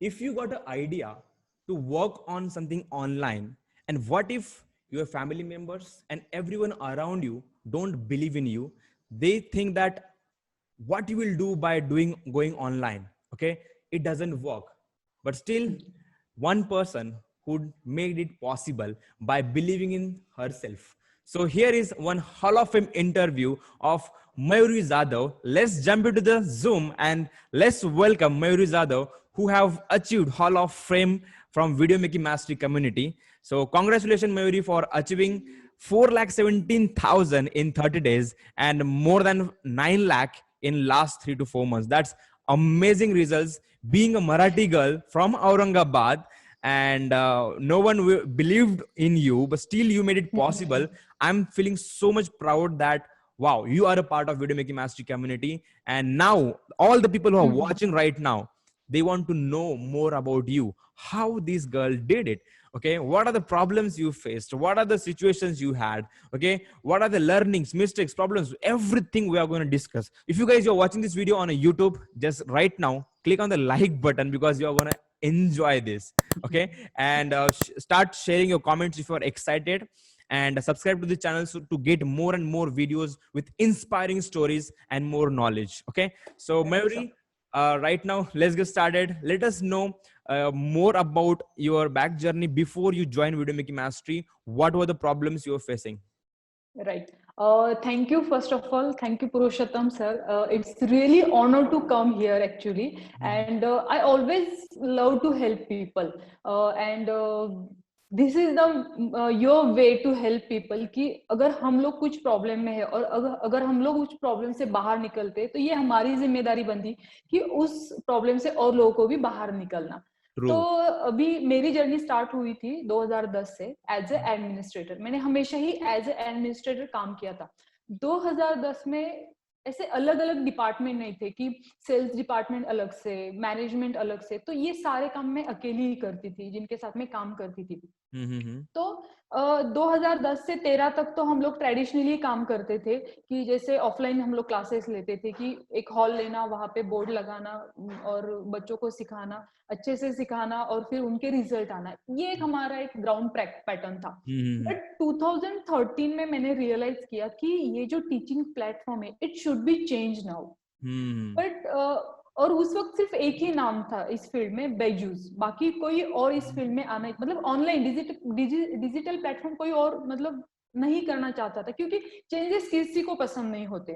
if you got an idea to work on something online, and what if your family members and everyone around you don't believe in you? They think that what you will do by doing going online, okay, it doesn't work. But still, one person who made it possible by believing in herself. So here is one Hall of Fame interview of Mayuri Zadav. Let's jump into the Zoom and let's welcome Mayuri Zadav, who have achieved Hall of Fame from Video Making Mastery community. So congratulations, Mayuri, for achieving 4,17,000 in 30 days and more than 9 lakh in last 3 to 4 months. That's amazing results. Being a Marathi girl from Aurangabad, and no one believed in you, but still you made it possible. I'm feeling so much proud that wow, you are a part of Video Making Mastery community, and now all the people who are watching right now, they want to know more about you, how this girl did it. Okay, what are the problems you faced, what are the situations you had, okay, what are the learnings, mistakes, problems, everything we are going to discuss. If you guys are watching this video on a YouTube, just right now click on the like button because you are going to enjoy this. Okay, and start sharing your comments if you are excited, and subscribe to the channel so to get more and more videos with inspiring stories and more knowledge. Okay, so Mayuri, right now let's get started. Let us know more about your back journey before you join Video Making Mastery. What were the problems you were facing? Right. Thank you, first of all. Thank you, Purushottam sir. It's really honor to come here actually. And I always love to help people. And this is the your way to help people कि अगर हम लोग कुछ problem में है और अगर हम लोग उस प्रॉब्लम से बाहर निकलते तो ये हमारी जिम्मेदारी बनती कि उस प्रॉब्लम से और लोगों को भी बाहर निकलना. तो True. अभी मेरी जर्नी स्टार्ट हुई थी 2010 से एज ए एडमिनिस्ट्रेटर. मैंने हमेशा ही एज ए एडमिनिस्ट्रेटर काम किया था. 2010 में ऐसे अलग अलग डिपार्टमेंट नहीं थे कि सेल्स डिपार्टमेंट अलग से, मैनेजमेंट अलग से. तो ये सारे काम मैं अकेली ही करती थी जिनके साथ मैं काम करती थी. तो 2010 से 13 तक तो हम लोग ट्रेडिशनली काम करते थे कि जैसे ऑफलाइन हम लोग क्लासेस लेते थे कि एक हॉल लेना, वहां पे बोर्ड लगाना और बच्चों को सिखाना, अच्छे से सिखाना और फिर उनके रिजल्ट आना. ये एक हमारा एक ग्राउंड पैटर्न था. बट 2013 में मैंने रियलाइज किया कि ये जो टीचिंग प्लेटफॉर्म है it should be change now. But और उस वक्त सिर्फ एक ही नाम था इस फील्ड में, बैजूस. बाकी कोई और इस फील्ड में आना, मतलब ऑनलाइन डिजिटल प्लेटफॉर्म कोई और मतलब नहीं करना चाहता था क्योंकि चेंजेस किसी को पसंद नहीं होते.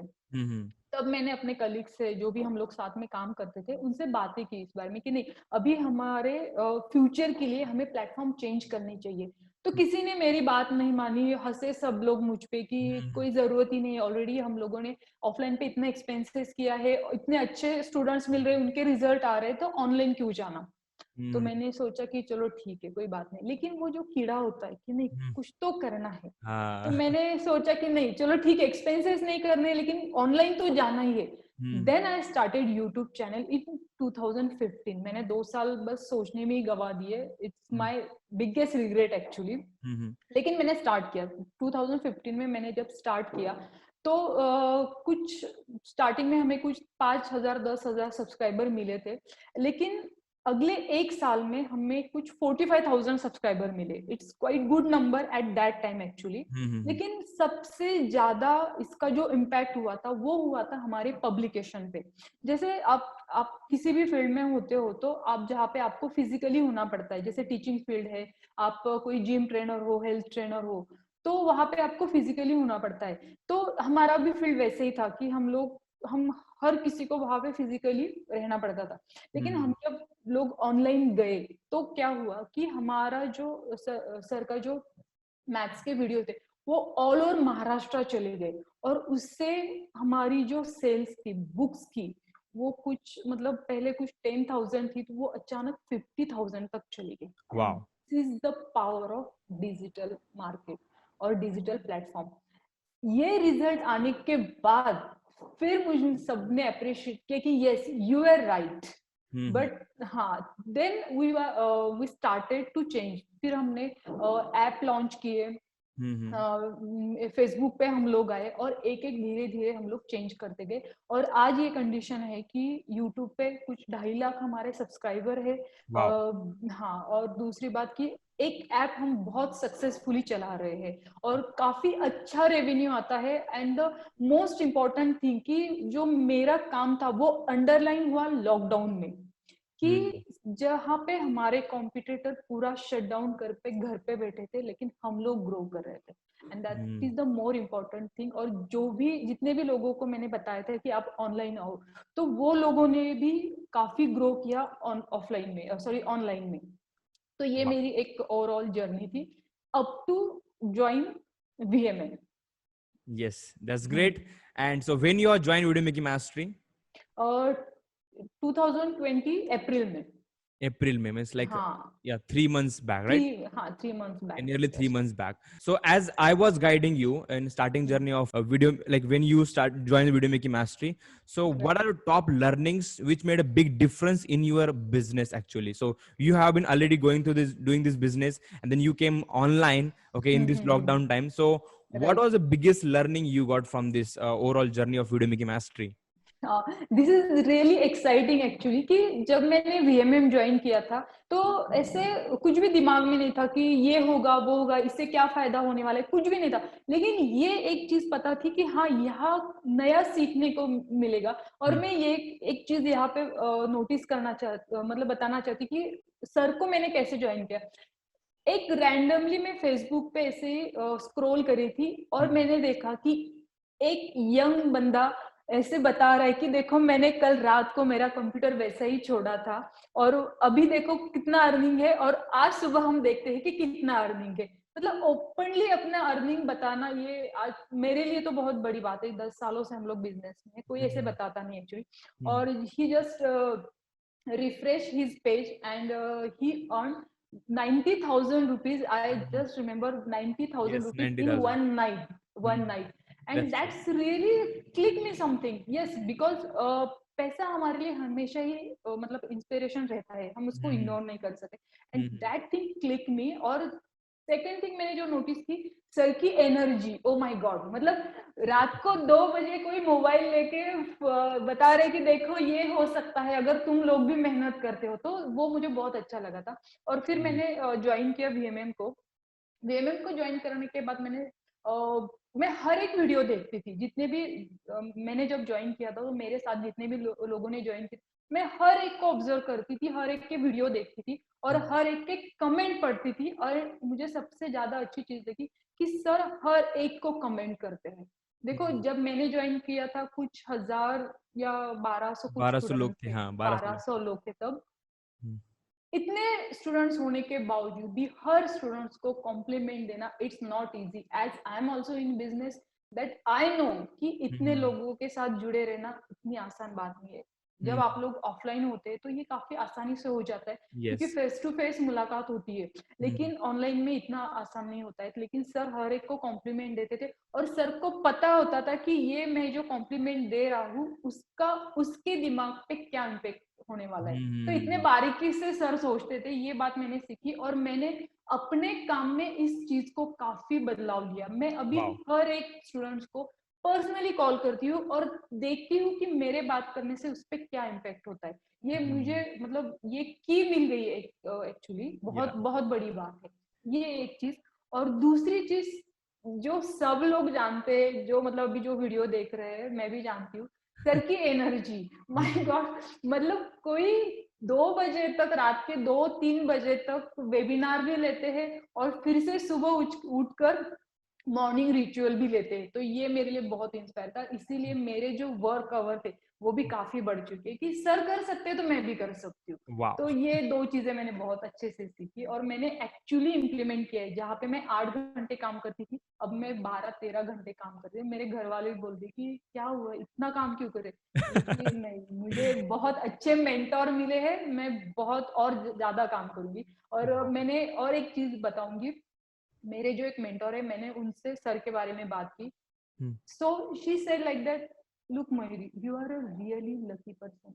तब मैंने अपने कलीग से, जो भी हम लोग साथ में काम करते थे, उनसे बातें की इस बारे में कि नहीं, अभी हमारे फ्यूचर के लिए हमें प्लेटफॉर्म चेंज करनी चाहिए. तो किसी ने मेरी बात नहीं मानी, हंसे सब लोग मुझ पे कि कोई जरूरत ही नहीं, ऑलरेडी हम लोगों ने ऑफलाइन पे इतने एक्सपेंसेस किया है, इतने अच्छे स्टूडेंट्स मिल रहे हैं, उनके रिजल्ट आ रहे हैं, तो ऑनलाइन क्यों जाना. तो मैंने सोचा कि चलो ठीक है, कोई बात नहीं. लेकिन वो जो कीड़ा होता है कि नहीं कुछ तो करना है, तो मैंने सोचा कि नहीं चलो ठीक है, एक्सपेंसेस नहीं करने लेकिन ऑनलाइन तो जाना ही है. Then I started YouTube channel in 2015. मैंने 2 साल बस सोचने में ही गवा दिए. It's my biggest regret actually. लेकिन मैंने स्टार्ट किया 2015 में. मैंने जब स्टार्ट किया तो कुछ स्टार्टिंग में हमें कुछ 5,000 10,000 सब्सक्राइबर मिले थे. लेकिन अगले एक साल में हमें कुछ 45,000 सब्सक्राइबर मिले. It's quite good number at that time actually. लेकिन सबसे ज्यादा इसका जो इम्पैक्ट हुआ था वो हुआ था हमारे पब्लिकेशन पे. जैसे आप किसी भी फील्ड में होते हो तो आप जहाँ पे आपको फिजिकली होना पड़ता है, जैसे टीचिंग फील्ड है, आप कोई जिम ट्रेनर हो, हेल्थ ट्रेनर हो, तो वहां पे आपको फिजिकली होना पड़ता है. तो हमारा भी फील्ड वैसे ही था कि हम हर किसी को वहां पे फिजिकली रहना पड़ता था. लेकिन हम जब लोग ऑनलाइन गए तो क्या हुआ कि हमारा जो सर का जो मैथ्स के वीडियो थे वो ऑल ओवर महाराष्ट्र चले गए. और उससे हमारी जो सेल्स थी बुक्स की, वो कुछ मतलब पहले कुछ 10,000 थी तो वो अचानक 50,000 तक चली गई. Wow. This is the power of digital market और डिजिटल प्लेटफॉर्म. ये रिजल्ट आने के बाद फिर मुझे सबने अप्रिशिएट किया कि yes you are right. But हाँ, then we started to change. फिर हमने ऐप लॉन्च किए, फेसबुक पे हम लोग आए और एक एक धीरे धीरे हम लोग चेंज करते गए और आज ये कंडीशन है कि यूट्यूब पे कुछ 2.5 लाख हमारे सब्सक्राइबर है। वाओ। हाँ, और दूसरी बात की एक ऐप हम बहुत सक्सेसफुली चला रहे हैं और काफी अच्छा रेवेन्यू आता है। And the most important thing कि जो मेरा काम था वो अंडरलाइन हुआ लॉकडाउन में, कि जहाँ पे हमारे कॉम्पिटिटर पूरा शट डाउन कर पे घर पे बैठे थे लेकिन हम लोग ग्रो कर रहे थे। And that is the more important thing. और जो भी जितने भी लोगों को मैंने बताया था कि आप ऑनलाइन आओ, तो वो लोगों ने भी काफी ग्रो किया ऑफलाइन में, सॉरी ऑनलाइन में। तो ये मेरी एक ओवरऑल जर्नी थी up to join VMM। Yes, that's great. And so when you are joined Video Making Mastery? और 2020 अप्रैल में। April May, it's like, हाँ, yeah, 3 months back, right? 3 months back, And nearly three yes. months back. So as I was guiding you in starting journey of a video, like when you start join the Video Making Mastery, so what are the top learnings which made a big difference in your business actually? So you have been already going through this, doing this business, and then you came online, okay, in this lockdown time. So what Right. was the biggest learning you got from this overall journey of Video Making Mastery? This is really exciting actually कि जब मैंने VMM join किया था तो ऐसे कुछ भी दिमाग में नहीं था कि ये होगा वो होगा, इससे क्या फायदा होने वाला है, कुछ भी नहीं था। लेकिन ये एक चीज पता थी कि हाँ, यहाँ नया सीखने को मिलेगा। और मैं ये एक चीज यहाँ पे नोटिस करना मतलब बताना चाहती कि सर को मैंने कैसे ज्वाइन किया। एक रैंडमली मैं फेसबुक पे ऐसे स्क्रॉल करी थी और मैंने देखा कि एक यंग बंदा ऐसे बता रहा है कि देखो मैंने कल रात को मेरा कंप्यूटर वैसा ही छोड़ा था और अभी देखो कितना अर्निंग है, और आज सुबह हम देखते हैं कि कितना अर्निंग है। मतलब ओपनली अपना अर्निंग बताना, ये आज मेरे लिए तो बहुत बड़ी बात है। 10 सालों से हम लोग बिजनेस में, कोई ऐसे बताता नहीं एक्चुअली। और ही just refresh his page and he earned 90,000 rupees. I just remember 90,000 Yes, rupees in 90,000. one night, one night. And That's true. that's really click me something. Yes, because पैसा हमारे लिए हमेशा ही मतलब इंस्पिरेशन रहता है, हम उसको इग्नोर नहीं कर सकते। एंड दैट थिंग क्लिक मी। और सेकेंड थिंग मैंने जो नोटिस की, सर की एनर्जी, ओ माय गॉड। मतलब रात को 2 बजे कोई मोबाइल लेके बता रहे कि देखो ये हो सकता है अगर तुम लोग भी मेहनत करते हो, तो वो मुझे बहुत अच्छा लगा था। और फिर मैंने ज्वाइन किया VMM को। VMM को ज्वाइन करने के बाद मैं हर एक वीडियो देखती थी। जितने भी मैंने जब ज्वाइन किया था तो मेरे साथ जितने भी लोगों ने ज्वाइन किया, मैं हर एक को ऑब्जर्व करती थी, हर एक के वीडियो देखती थी और हर एक के कमेंट पढ़ती थी। और मुझे सबसे ज्यादा अच्छी चीज देखी कि सर हर एक को कमेंट करते हैं। देखो जब मैंने ज्वाइन किया था कुछ हजार या 1200 कुछ 1200 लोग स्टूडेंट थे, थे, हाँ, 1200 लोग। 1200 लोग थे तब। इतने स्टूडेंट्स होने के बावजूद भी हर स्टूडेंट्स को कॉम्प्लीमेंट देना, it's not easy. As I am also in business, that I know कि इतने लोगों के साथ जुड़े रहना इतनी आसान बात नहीं है। जब आप लोग ऑफलाइन होते हैं तो ये काफी आसानी से हो जाता है क्योंकि Yes. फेस टू फेस मुलाकात होती है। लेकिन ऑनलाइन में इतना आसान नहीं होता है। लेकिन सर हर एक को कॉम्प्लीमेंट देते थे और सर को पता होता था कि ये मैं जो कॉम्प्लीमेंट दे रहा हूँ उसका उसके दिमाग पे क्या इम्पेक्ट होने वाला है। तो इतने बारीकी से सर सोचते थे, ये बात मैंने सीखी और मैंने अपने काम में इस चीज को काफी बदलाव लिया। मैं अभी Wow. हर एक स्टूडेंट्स को पर्सनली कॉल करती हूँ और देखती हूँ कि मेरे बात करने से उस पर क्या इम्पेक्ट होता है। ये मुझे मतलब ये की मिल गई है एक्चुअली, Yeah. बहुत बहुत बड़ी बात है ये एक चीज। और दूसरी चीज जो सब लोग जानते हैं, जो मतलब अभी जो वीडियो देख रहे हैं मैं भी जानती हूँ, सर की एनर्जी, माय गॉड। मतलब कोई 2 बजे तक, रात के 2-3 बजे तक वेबिनार भी लेते हैं और फिर से सुबह उठकर मॉर्निंग रिचुअल भी लेते हैं। तो ये मेरे लिए बहुत इंस्पायर था। इसीलिए मेरे जो वर्क आवर थे वो भी काफी बढ़ चुके हैं कि सर कर सकते हैं तो मैं भी कर सकती हूँ। Wow. तो ये 2 चीजें मैंने बहुत अच्छे से सीखी और मैंने एक्चुअली इम्प्लीमेंट किया है। जहाँ पे मैं 8 घंटे काम करती थी, अब मैं 12-13 घंटे काम करती हूँ। मेरे घर वाले भी बोलते कि क्या हुआ, इतना काम क्यों करे। लेकिन नहीं, मुझे बहुत अच्छे मेंटोर मिले हैं, मैं बहुत और ज्यादा काम करूंगी। और मैंने और एक चीज बताऊंगी, मेरे जो एक मेंटोर है, मैंने उनसे सर के बारे में बात की। So she said like that, look Mayuri, you are a really lucky person.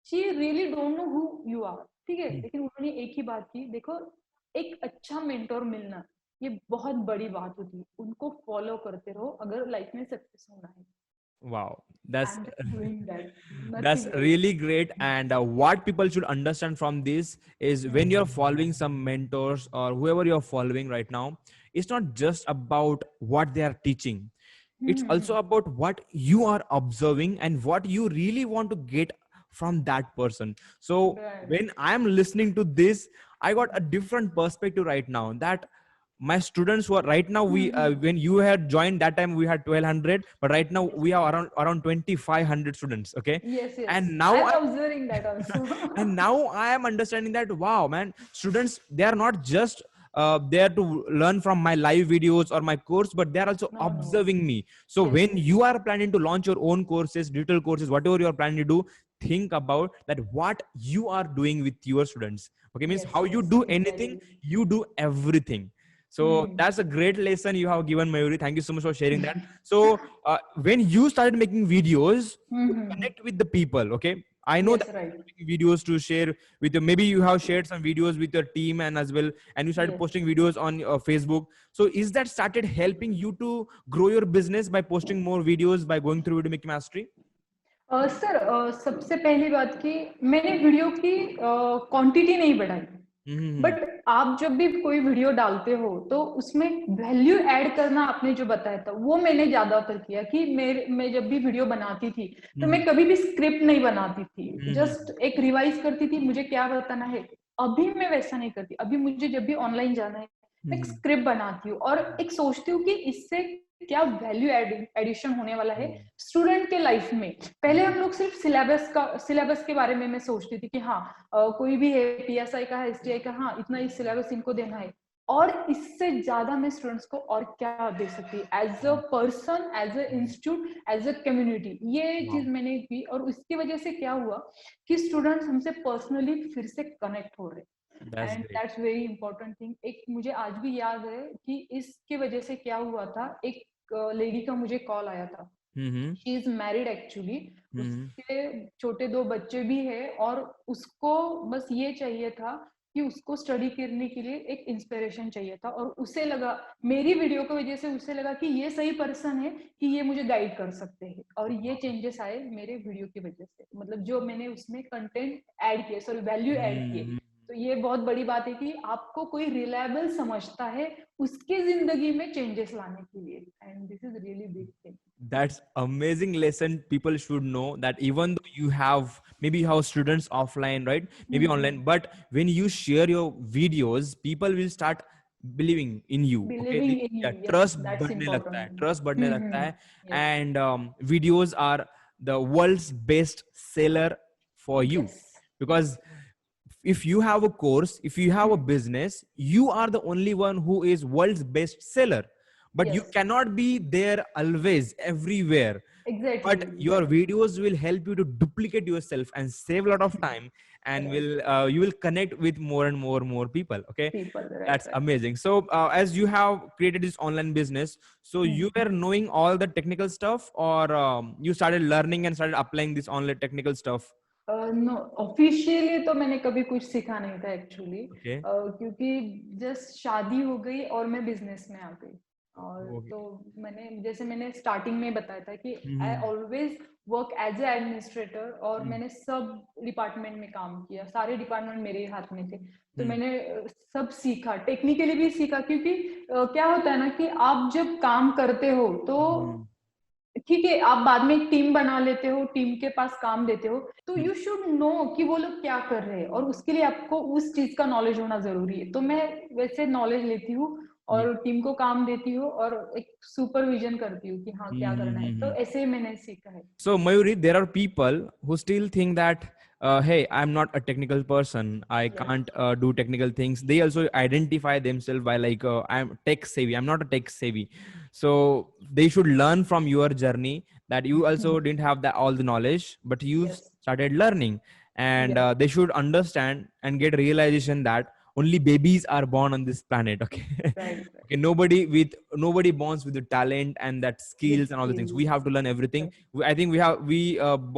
She really don't know who you are, ठीक है। लेकिन उन्होंने एक ही बात की, देखो एक अच्छा मेंटोर मिलना ये बहुत बड़ी बात होती है, उनको फॉलो करते रहो अगर लाइफ में सक्सेस होना है। Wow, I that's am just doing that, that's nothing really great. And what people should understand from this is when you're following some mentors or whoever you're following right now, it's not just about what they are teaching. It's also else. about what you are observing and what you really want to get from that person. So when I'm listening to this, I got a different perspective right now, that my students who are right now, we when you had joined that time we had 1200, but right now we are around 2500 students, okay? Yes, yes. And now I'm I observing that also. and now I am understanding that, wow man, students, they are not just there to learn from my live videos or my course, but they are also No, no. observing me. So Yes, when yes. you are planning to launch your own courses, digital courses, whatever you are planning to do, think about that what you are doing with your students. Okay, means Yes, how you yes, do anything, exactly. you do everything. So Hmm. that's a great lesson you have given, Mayuri. Thank you so much for sharing that. So when you started making videos to Mm-hmm. connect with the people, okay, I know that Yes, right. making videos to share with you, maybe you have shared some videos with your team and as well, and you started Yes. posting videos on Facebook. So is that started helping you to grow your business by posting more videos, by going through video making mastery? Sir, सबसे पहली बात कि मैंने video की quantity नहीं बढ़ाई, Mm-hmm. But आप जब भी कोई वीडियो डालते हो तो उसमें वैल्यू ऐड करना आपने जो बताया था वो मैंने ज्यादातर किया कि मैं जब भी वीडियो बनाती थी तो मैं कभी भी स्क्रिप्ट नहीं बनाती थी, Mm-hmm. जस्ट एक रिवाइज करती थी मुझे क्या बताना है। अभी मैं वैसा नहीं करती, अभी मुझे जब भी ऑनलाइन जाना है मैं एक Mm-hmm. स्क्रिप्ट बनाती हूँ और एक सोचती हूँ कि इससे क्या वैल्यू एडिशन होने वाला है स्टूडेंट के लाइफ में। पहले हम लोग सिर्फ सिलेबस के बारे में मैं सोचती थी कि हाँ कोई भी है पीएसआई का है एसटीआई का, हाँ इतना ही सिलेबस इनको देना है, और इससे ज्यादा मैं स्टूडेंट्स को और क्या दे सकती as a person, as a institute, as a community, ये Wow. चीज मैंने की। और उसकी वजह से क्या हुआ कि स्टूडेंट्स हमसे पर्सनली फिर से कनेक्ट हो रहे, That's and great. That's very important thing. एक मुझे आज भी याद है कि इसके वजह से क्या हुआ था, एक लेडी का मुझे कॉल आया था, Mm-hmm. She is married actually, Mm-hmm. उसके छोटे 2 बच्चे भी है और उसको बस ये चाहिए था कि उसको स्टडी करने के लिए एक इंस्पिरेशन चाहिए था, और उसे लगा मेरी वीडियो की वजह से उसे लगा कि ये सही पर्सन है कि ये मुझे गाइड कर सकते हैं, और ये चेंजेस आए मेरे वीडियो की वजह से, मतलब जो मैंने उसमें कंटेंट ऐड किए, सॉरी वैल्यू ऐड किए। Mm-hmm. तो ये बहुत बड़ी बात है कि आपको कोई रिलायबल समझता है उसकी जिंदगी में चेंजेस लाने के लिए, and this is really big thing. That's amazing lesson. People should know that even though you have maybe you have students offline, right? Maybe online, but when you share your videos, people will start believing in you. Okay, believing in yeah, you, yes trust that's बढ़ने लगता है, important. trust बढ़ने लगता है, yes, and videos are the world's best seller for you, yes, because if you have a course, if you have a business, you are the only one who is world's best seller, but you yes, cannot be there always everywhere. Exactly, But your exactly. videos will help you to duplicate yourself and save a lot of time, and right, will you will connect with more and more people. Okay, people, right, that's right. amazing. So as you have created this online business, so you were knowing all the technical stuff, or you started learning and started applying this online technical stuff? No, officially तो मैंने कभी कुछ सीखा नहीं था actually, Okay. क्योंकि just शादी हो गई और मैं बिजनेस में आ गई। और Okay. तो मैंने, जैसे मैंने स्टार्टिंग में बताया था कि I Mhm. Always work as a administrator, और Mhm. मैंने सब डिपार्टमेंट में काम किया, सारे डिपार्टमेंट मेरे हाथ में थे। तो Mhm. मैंने सब सीखा, टेक्निकली भी सीखा, क्योंकि क्या होता है ना कि आप जब काम करते हो तो Mhm. ठीक है, आप बाद में एक टीम बना लेते हो, टीम के पास काम देते हो, तो Mhm. यू शुड नो कि वो लोग क्या कर रहे हैं, और उसके लिए आपको उस चीज का नॉलेज होना जरूरी है। तो मैं वैसे नॉलेज लेती हूँ Yeah. और टीम को काम देती हूँ और एक सुपरविजन करती हूँ कि हाँ क्या करना है, तो Mhm. ऐसे ही मैंने सीखा है। So, Mayuri, there are people who still think that, hey, I'm not a technical person. I Yes. can't do technical things. They also identify themselves by like, I'm tech savvy. I'm not a tech savvy. So they should learn from your journey that you also didn't have that all the knowledge, but you Yes. started learning, and Yes. they should understand and get realization that only babies are born on this planet. Okay. Right. Okay, nobody borns with the talent and that skills and all the things. We have to learn everything. I think we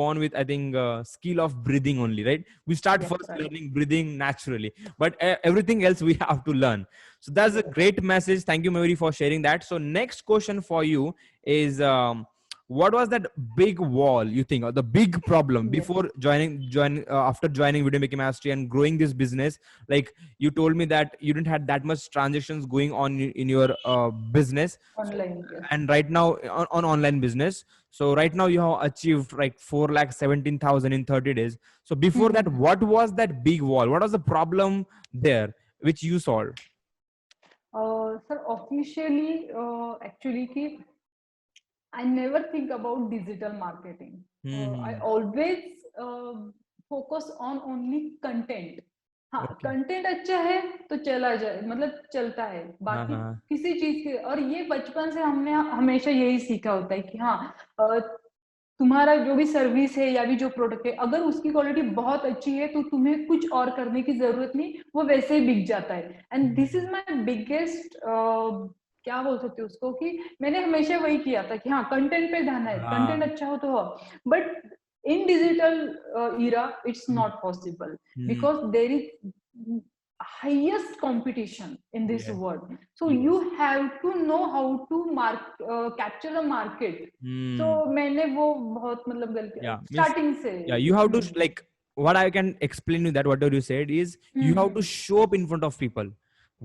born with, I think, skill of breathing only, right? We start Yes, first right. learning breathing naturally, but everything else we have to learn. So that's a great message. Thank you, Mayuri, for sharing that. So next question for you is, what was that big wall you think, or the big problem Yes. before after joining Video Making Mastery and growing this business? Like, you told me that you didn't had that much transactions going on in your business. So, Online, yes. and right now on online business, so right now you have achieved like 4,17,000 in 30 days. So before that, what was that big wall? What was the problem there which you solved? Sir, officially, actually, I never think about digital marketing. I Hmm. always focus on only content. हाँ, Okay. Content अच्छा है तो चला जाए, मतलब चलता है, हाँ बाकी हाँ. किसी चीज के। और ये बचपन से हमने हमेशा यही सीखा होता है कि हाँ, तुम्हारा जो भी सर्विस है या भी जो प्रोडक्ट है, अगर उसकी क्वालिटी बहुत अच्छी है तो तुम्हें कुछ और करने की जरूरत नहीं, वो वैसे ही बिक जाता है। And this is my biggest, क्या बोल सकते हो उसको, कि मैंने हमेशा वही किया था कि हाँ, कंटेंट पे ध्यान है, कंटेंट हाँ. अच्छा हो तो हो। But in digital era it's not possible, Hmm. because there is highest competition in this Yes. world, so you Yes. have to know how to capture the market. So Hmm. मैंने वो बहुत मतलब गलती Yeah. Means, स्टार्टिंग से। yeah, you have to like, what I can explain you that whatever you said is, you have to show up in front of people.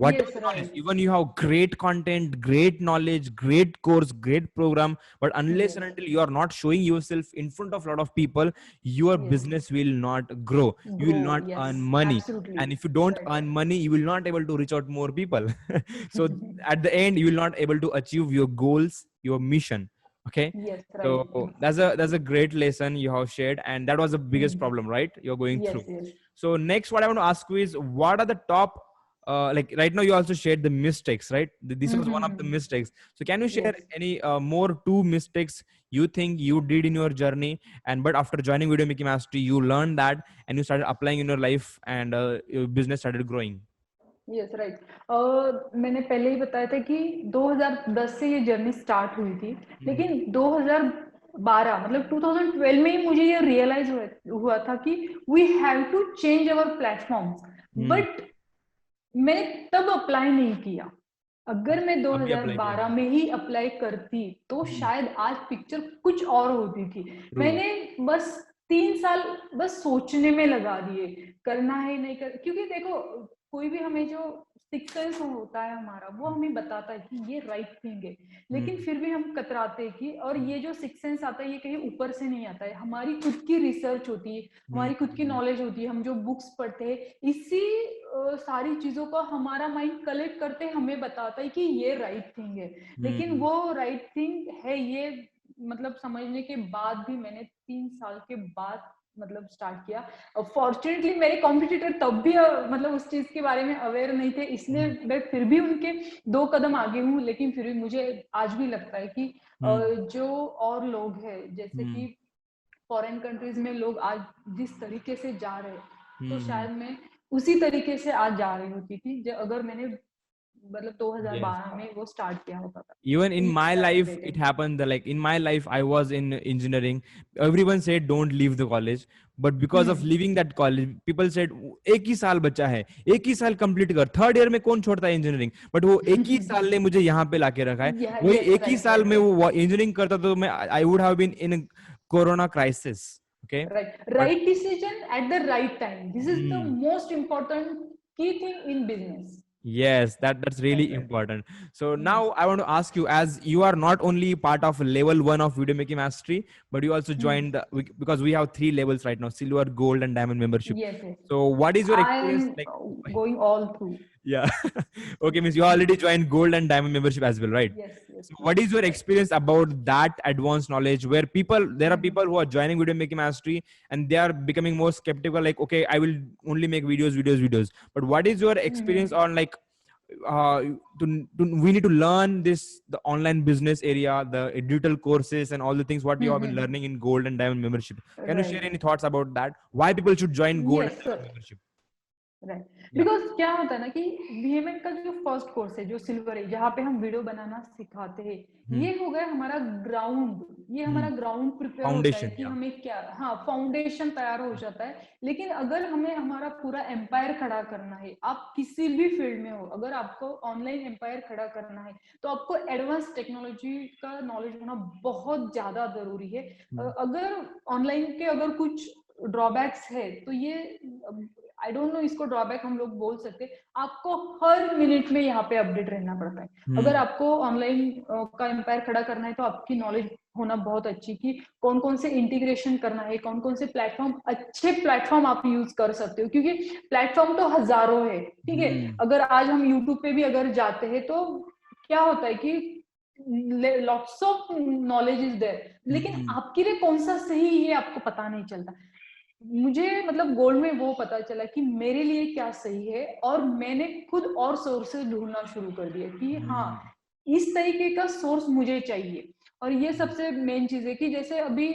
Whatever Yes, the knowledge, right. even you have great content, great knowledge, great course, great program, but unless Yes, and until you are not showing yourself in front of a lot of people, your yes. business will not grow. You will Grow, not yes, earn money. And absolutely. if you don't Right. earn money, you will not able to reach out more people. So at the end, you will not able to achieve your goals, your mission. Okay. Yes, right. So that's a great lesson you have shared, and that was the biggest problem, right? You're going Yes, through. yes. So next, what I want to ask you is, what are the top, like right now you also shared the mistakes, right? This was one of the mistakes. So can you share Yes. any more two mistakes you think you did in your journey, and but after joining Video Making Mastery, you learned that and you started applying in your life, and your business started growing? Yes, right. मैंने पहले ही बताया था कि 2010 से ये journey start हुई थी, लेकिन 2012 मतलब 2012 में ही मुझे ये रियलाइज हुआ था कि we have to change our platforms. Hmm. But मैंने तब अप्लाई नहीं किया। अगर मैं अभी apply किया? 2012 में ही अप्लाई करती तो शायद आज पिक्चर कुछ और होती थी। True. मैंने बस 3 साल बस सोचने में लगा दिए, करना है नहीं कर, क्योंकि देखो कोई भी हमें जो सिक्स सेंस होता है हमारा, वो हमें बताता है कि ये राइट थिंग है, लेकिन फिर भी हम कतराते हैं कि, और ये जो सिक्स सेंस आता है ये कहीं ऊपर से नहीं आता है, हमारी खुद की रिसर्च होती है, हमारी खुद की नॉलेज होती है, हम जो बुक्स पढ़ते हैं, इसी सारी चीजों का हमारा माइंड कलेक्ट करते हमें बताता है कि ये राइट थिंग है। लेकिन वो राइट थिंग है ये मतलब समझने के बाद भी मैंने 3 साल के बाद मतलब स्टार्ट किया। फॉर्चुनेटली मेरे कॉम्पिटिटर तब भी मतलब उस चीज के बारे में अवेयर नहीं थे, इसलिए मैं फिर भी उनके 2 कदम आगे हूँ। लेकिन फिर भी मुझे आज भी लगता है कि जो और लोग हैं, जैसे कि फॉरेन कंट्रीज में लोग आज जिस तरीके से जा रहे हैं, तो शायद मैं उसी तरीके से आज जा रही होती थी जो अगर मैंने मतलब Yes. 2012 में वो स्टार्ट किया होता था। Even in ये my मेरा life, regret it है। happened that, like in my life, I was in engineering. Everyone said don't leave the college, but because of leaving that college, people said एक ही साल बचा है, एक ही साल कंप्लीट कर, थर्ड ईयर में कौन छोड़ता है इंजीनियरिंग? बट वो एक ही साल ने मुझे यहाँ पे लाके रखा है। वही यस, एक ही राइट साल राइट में राइट वो इंजीनियरिंग करता तो मैं I would have been in a corona crisis. Okay, right. but right decision at the right time, this is the hmm, most important की thing in business. yes, that's really right right. important. So now I want to ask you, as you are not only part of level 1 of Video Making Mastery, but you also joined because we have 3 levels right now: silver, gold, and diamond membership. Yes yes, So what is your I am experience like? Going all through. Yeah. Okay, means you already joined gold and diamond membership as well, right? Yes yes So what yes, is your right. experience about that advanced knowledge where there are people who are joining Video Making Mastery and they are becoming more skeptical, like, okay, I will only make videos. But what is your experience on, like, uh, we need to learn this, the online business area, the digital courses and all the things what you have been learning in gold and diamond membership? Can you share right. any thoughts about that? Why people should join gold and yes diamond sir, membership? Right, या because क्या होता है ना कि VMN का जो first course है, जो सिल्वर है, जहाँ पे हम वीडियो बनाना सिखाते हैं, हम्म ये हो गया हमारा ग्राउंड। ये हमारा ग्राउंड प्रिपेयर होता है फाउंडेशन कि या हमें क्या, हाँ, फाउंडेशन तैयार हो जाता है। लेकिन अगर हमें हमारा पूरा एम्पायर खड़ा करना है, आप किसी भी फील्ड में हो, अगर आपको ऑनलाइन एम्पायर खड़ा करना है, तो आपको एडवांस टेक्नोलॉजी का नॉलेज होना बहुत ज्यादा जरूरी है। अगर ऑनलाइन के अगर कुछ ड्रॉबैक्स है, तो ये, आई डोंट नो इसको ड्रॉबैक हम लोग बोल सकते, आपको हर मिनट में यहाँ पे अपडेट रहना पड़ता है। अगर आपको ऑनलाइन का एम्पायर खड़ा करना है, तो आपकी नॉलेज होना बहुत अच्छी कि कौन कौन से इंटीग्रेशन करना है, कौन कौन से प्लेटफॉर्म, अच्छे प्लेटफॉर्म आप यूज कर सकते हो, क्योंकि प्लेटफॉर्म तो हजारों है, ठीक है। अगर आज हम यूट्यूब पे भी अगर जाते हैं, तो क्या होता है कि lots of knowledge is there, लेकिन आपके लिए कौन सा सही है आपको पता नहीं चलता। मुझे मतलब गोल्ड में वो पता चला कि मेरे लिए क्या सही है, और मैंने खुद और सोर्सेज ढूंढना शुरू कर दिया कि हाँ, इस तरीके का सोर्स मुझे चाहिए। और ये सबसे मेन चीज है कि जैसे अभी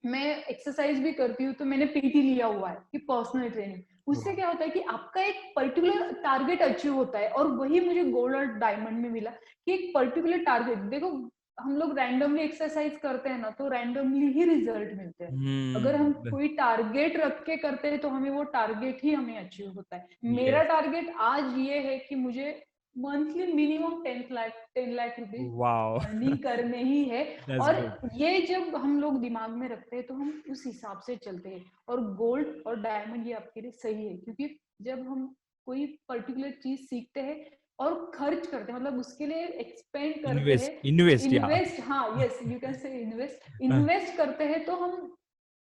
मैं एक्सरसाइज भी करती हूँ, तो मैंने PT लिया हुआ है कि पर्सनल ट्रेनिंग। उससे क्या होता है कि आपका एक पर्टिकुलर टारगेट अचीव होता है, और वही मुझे गोल्ड और डायमंड में मिला कि एक पर्टिकुलर टारगेट, देखो हम लोग रैंडमली एक्सरसाइज करते हैं ना, तो रैंडमली ही रिजल्ट मिलते हैं। अगर हम कोई टारगेट रख के करते हैं, तो हमें वो टारगेट ही हमें अचीव होता है। मेरा टारगेट आज ये है कि मुझे monthly minimum 10 lakh rupees wow earning करने ही है। दैट्स और गुड ये जब हम लोग दिमाग में रखते हैं, तो हम उस हिसाब से चलते हैं। और गोल्ड और डायमंड ये आपके लिए सही है, क्योंकि जब हम कोई पर्टिकुलर चीज सीखते हैं और खर्च करते हैं, मतलब उसके लिए एक्सपेंड करते हैं, इन्वेस्ट या इन्वेस्ट, हाँ, yes, you can say invest करते हैं, तो हम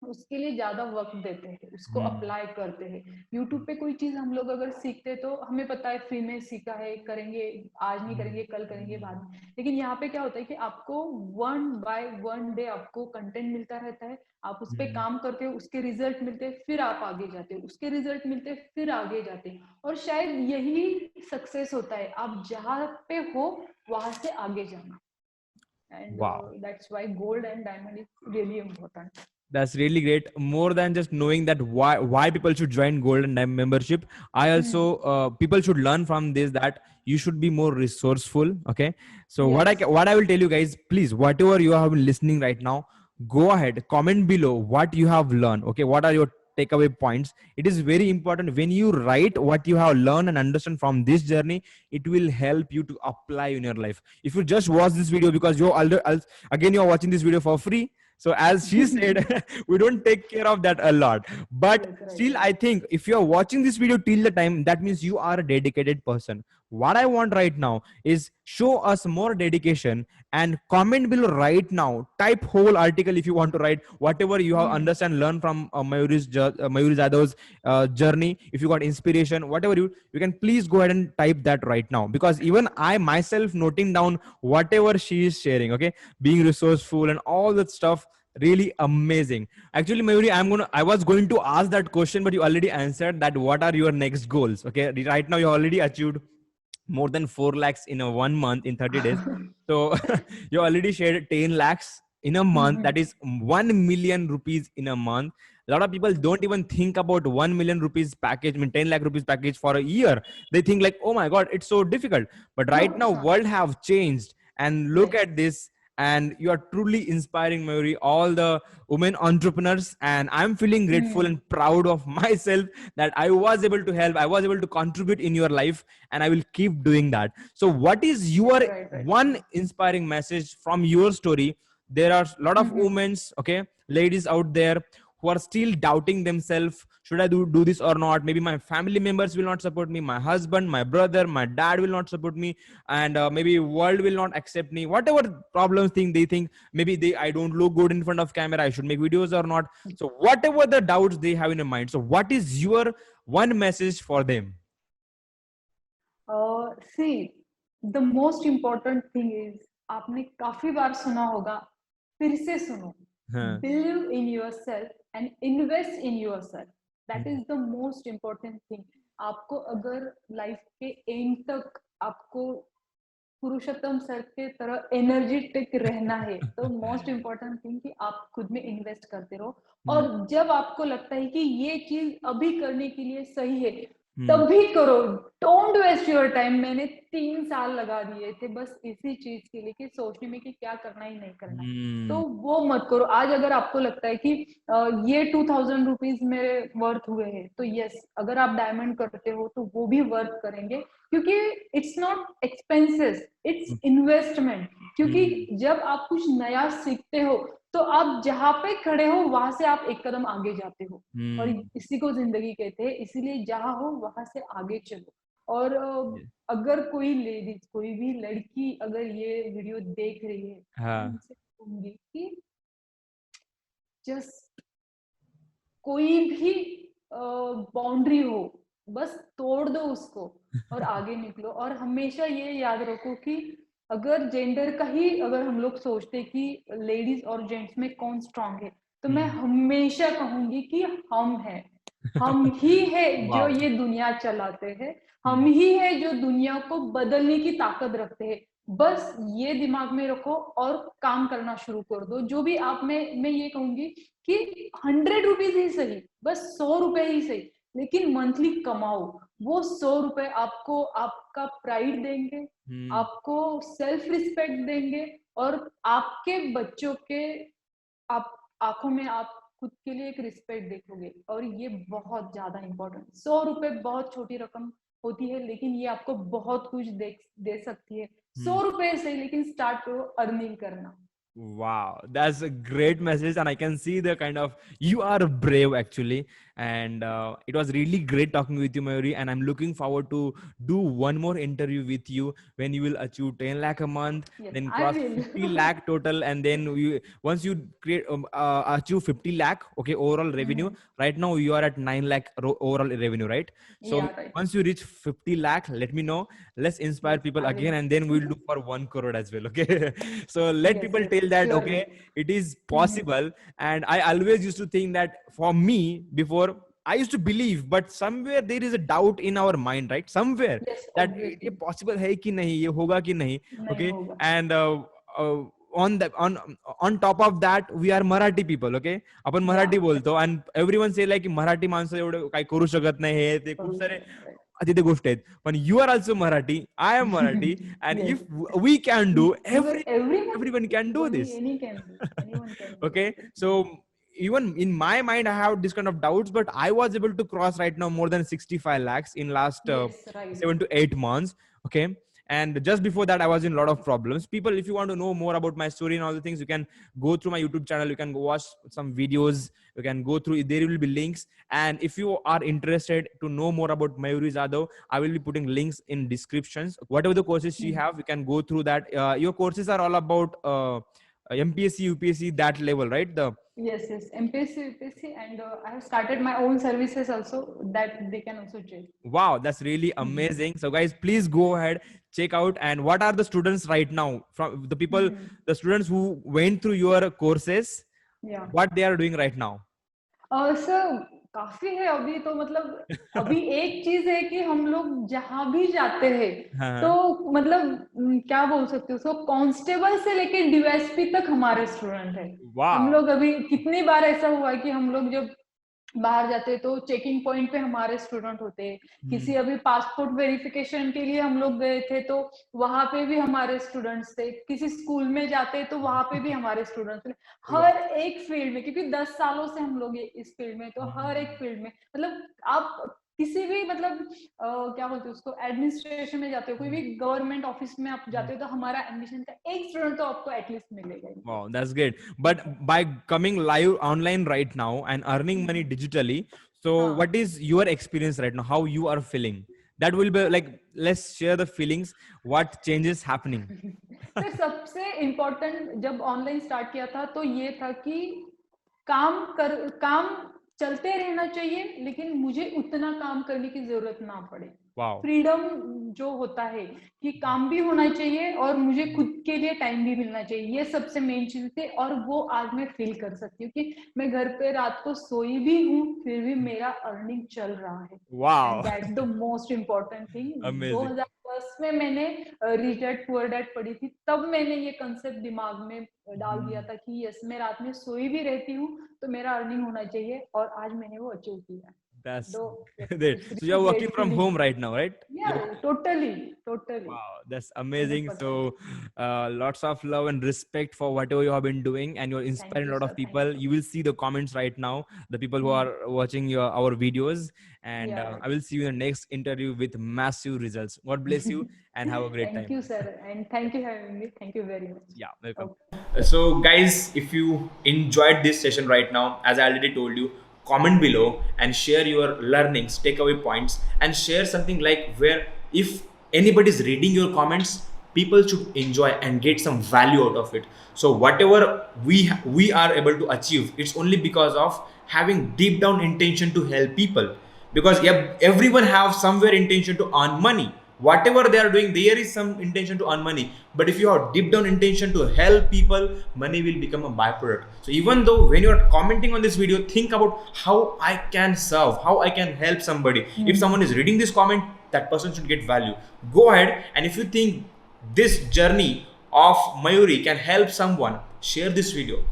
उसके लिए ज्यादा वक्त देते हैं, उसको अप्लाई करते हैं। यूट्यूब पे कोई चीज हम लोग अगर सीखते हैं, तो हमें पता है फ्री में सीखा है, करेंगे, आज नहीं करेंगे, कल करेंगे, बाद में। लेकिन यहाँ पे क्या होता है कि आपको 1 बाय 1 डे आपको कंटेंट मिलता रहता है, आप उस पर काम करते हो, उसके रिजल्ट मिलते हैं, फिर आप आगे जाते हो, उसके रिजल्ट मिलते हैं, फिर आगे जाते हैं। और शायद यही सक्सेस होता है, आप जहाँ पे हो वहां से आगे जाना। And wow that's why gold and diamond is really important. That's really great. More than just knowing that why people should join Gold and Diamond membership, I also people should learn from this that you should be more resourceful. Okay, so Yes. what I will tell you guys, please, whatever you have been listening right now, go ahead, comment below what you have learned. Okay, what are your takeaway points? It is very important when you write what you have learned and understand from this journey. It will help you to apply in your life. If you just watch this video because you're again you're watching this video for free, so as she said, we don't take care of that a lot. But Yes, right, still, right. I think if you are watching this video till the time, that means you are a dedicated person. What I want right now is show us more dedication and comment below right now. Type whole article if you want to write whatever you have understand, learn from Mayuri Jadav's journey. If you got inspiration, whatever you can please go ahead and type that right now, because even I myself noting down whatever she is sharing. Okay, being resourceful and all that stuff, really amazing. Actually, Mayuri, I was going to ask that question, but you already answered that. What are your next goals? Okay, right now you already achieved more than 4 lakhs in a 1 month in 30 days. So you already shared 10 lakhs in a month. That is 1 million rupees in a month. A lot of people don't even think about 1 million rupees package, I mean 10 lakh rupees package for a year. They think like, oh my God, it's so difficult. But right No, now, it's not. world have changed. And look Yes. at this. And you are truly inspiring, Mayuri, all the women entrepreneurs. And I'm feeling grateful and proud of myself that I was able to help, I was able to contribute in your life, and I will keep doing that. So what is your Right, right. one inspiring message from your story? There are a lot of women, okay, ladies out there who are still doubting themselves. Should I do this or not? Maybe my family members will not support me, my husband, my brother, my dad will not support me, and maybe world will not accept me. Whatever problems thing they think, maybe I don't look good in front of camera, I should make videos or not. So whatever the doubts they have in their mind, so what is your one message for them? See, the most important thing is, आपने काफी बार सुना होगा, फिर से सुनो, Huh. believe in yourself and invest in yourself. That is the most important thing. आपको अगर life के एंड तक आपको पुरुषोत्तम सर के तरह एनर्जेटिक रहना है, तो मोस्ट इम्पोर्टेंट थिंग कि आप खुद में इन्वेस्ट करते रहो। और जब आपको लगता है कि ये चीज अभी करने के लिए सही है, तभी करो, डोंट वेस्ट योर टाइम। मैंने 3 साल लगा दिए थे बस इसी चीज के लिए कि सोचने में कि क्या करना ही नहीं करना, तो वो मत करो। आज अगर आपको लगता है कि ये 2000 रुपीज मेरे वर्थ हुए हैं, तो यस, अगर आप डायमंड करते हो तो वो भी वर्थ करेंगे, क्योंकि it's not expenses, it's investment. क्योंकि जब आप कुछ नया सीखते हो तो आप जहां पे खड़े हो वहां से आप एक कदम आगे जाते हो, और इसी को जिंदगी कहते हैं। इसीलिए जहां हो वहां से आगे चलो। और अगर कोई लेडीज, कोई भी लड़की अगर ये वीडियो देख रही है, मैं हाँ. उनसे कहूंगी कि जस्ट कोई भी बाउंड्री हो, बस तोड़ दो उसको और आगे निकलो। और हमेशा ये याद रखो कि अगर जेंडर का ही अगर हम लोग सोचते कि लेडीज और जेंट्स में कौन स्ट्रांग है, तो मैं हमेशा कहूंगी कि हम हैं। हम ही है जो Wow. ये दुनिया चलाते हैं, हम ही है जो दुनिया को बदलने की ताकत रखते हैं। बस ये दिमाग में रखो और काम करना शुरू कर दो। जो भी आप, मैं ये कहूंगी कि 100 रुपीज ही सही, बस 100 रुपए ही सही, लेकिन मंथली कमाओ। वो 100 रुपए आपको आपका प्राइड देंगे, आपको सेल्फ रिस्पेक्ट देंगे, और आपके बच्चों के आप आंखों में आप खुद के लिए एक रिस्पेक्ट देखोगे। और ये बहुत ज्यादा इंपॉर्टेंट, 100 रुपए बहुत छोटी रकम होती है, लेकिन ये आपको बहुत कुछ दे सकती है। 100 रुपए से, लेकिन स्टार्ट करो अर्निंग करना। Wow, that's a great message, and I can see the kind of you are brave actually. And it was really great talking with you, Mayuri. And I'm looking forward to do one more interview with you when you will achieve 10 lakh a month, Yes, then I cross will. 50 lakh total, and then you once you create achieve 50 lakh, okay, overall revenue. Right now you are at 9 lakh overall revenue, right? So Yeah, right. once you reach 50 lakh, let me know. Let's inspire Yes, people I will. again, and then we'll do for 1 crore as well. Okay. So let Yes, people yes, tell that, surely. okay, it is possible. And I always used to think that for me before, I used to believe, but somewhere there is a doubt in our mind, right? Somewhere Yes, that ये obviously. possible है कि नहीं, ये होगा कि नहीं. नहीं Okay. होगा. And uh, on top of that, we are Marathi people. Okay. आपण Yeah, मराठी बोलतो, and everyone say like Marathi माणसं एवढं काही करू शकत नाही, हे ते खूप करू सारे शकत नाही. तिथे गोष्टी आहेत. पण you are also Marathi, I am Marathi, and Yes. if we can do, Even everyone, everyone can do this. any can do. Anyone can do Okay. it. So even in my mind I have this kind of doubts, but I was able to cross right now more than 65 lakhs in last Yes, right. 7 to 8 months. Okay. And just before that I was in a lot of problems. People, if you want to know more about my story and all the things, you can go through my YouTube channel, you can go watch some videos, you can go through, there will be links. And if you are interested to know more about Mayuri Jadhav, I will be putting links in descriptions. Whatever the courses she have, you can go through that. Your courses are all about MPSC, UPSC, that level, right? The Yes, yes. MPSC, UPSC, and I have started my own services also that they can also check. Wow, that's really amazing. So guys, please go ahead, check out. And what are the students right now, from the people, the students who went through your courses, Yeah. what they are doing right now? Sir काफी है अभी तो, मतलब अभी एक चीज है कि हम लोग जहां भी जाते हैं तो हाँ. मतलब क्या बोल सकते हो उसको, कांस्टेबल से लेके डीएसपी तक हमारे स्टूडेंट है। हम Wow. लोग अभी कितनी बार ऐसा हुआ है कि हम लोग जब बाहर जाते हैं तो चेकिंग पॉइंट पे हमारे स्टूडेंट होते हैं। किसी अभी पासपोर्ट वेरिफिकेशन के लिए हम लोग गए थे तो वहां पे भी हमारे स्टूडेंट्स थे। किसी स्कूल में जाते तो वहां पे भी हमारे स्टूडेंट्स थे। Wow. हर एक फील्ड में, क्योंकि 10 सालों से हम लोग इस फील्ड में, तो हर एक फील्ड में मतलब आप किसी भी मतलब क्या बोलते हैं उसको, एडमिनिस्ट्रेशन में जाते हो, कोई भी गवर्नमेंट ऑफिस में आप जाते हो, तो हमारा एडमिशन का एक स्टूडेंट तो आपको एटलीस्ट मिलेगा ही। Wow, that's great. But by coming live online right now and earning money digitally, so हाँ, what is your experience right now? How you are feeling? That will be like, let's share the feelings. What changes happening? Sir सबसे important जब online start किया था तो ये था कि काम चलते रहना चाहिए, लेकिन मुझे उतना काम करने की जरूरत ना पड़े। Wow. फ्रीडम जो होता है कि काम भी होना चाहिए और मुझे खुद के लिए टाइम भी मिलना चाहिए, ये सबसे मेन चीज थी। और वो आज मैं फील कर सकती हूँ कि मैं घर पे रात को सोई भी हूँ फिर भी मेरा अर्निंग चल रहा है। And Wow. That's the most important thing. Amazing. 2010 में मैंने रिच डैड पुअर डैड पढ़ी थी, तब मैंने ये कंसेप्ट दिमाग में डाल दिया था कि यस, मैं रात में सोई भी रहती हूँ तो मेरा अर्निंग होना चाहिए, और आज मैंने वो अचीव किया। That's though great. it's So you're really working great from feeling. home right now, right? Yeah, totally, Wow, that's amazing. 100%. So, lots of love and respect for whatever you have been doing, and you're Thank inspiring a you, lot of sir. Thank people. you. You will see the comments right now, the people who Hmm. are watching our videos, and Yeah. I will see you in the next interview with massive results. God bless you, and have a great Thank time. you, sir, and thank you for having me. Thank you very much. Yeah, welcome. Okay. So, guys, if you enjoyed this session right now, as I already told you, comment below and share your learnings, takeaway points, and share something like where if anybody is reading your comments, people should enjoy and get some value out of it. So, whatever we are able to achieve, it's only because of having deep down intention to help people. Because everyone have somewhere intention to earn money, whatever they are doing there is some intention to earn money, but if you have deep down intention to help people, money will become a byproduct. So even though when you are commenting on this video, think about how I can serve, how I can help somebody. If someone is reading this comment, that person should get value. Go ahead, and if you think this journey of Mayuri can help someone, share this video.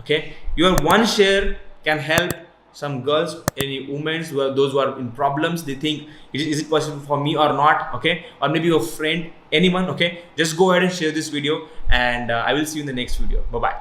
Okay, your one share can help some girls, any women who are those who are in problems. They think, is it possible for me or not? Okay, or maybe your friend, anyone. Okay, just go ahead and share this video, and I will see you in the next video. Bye bye.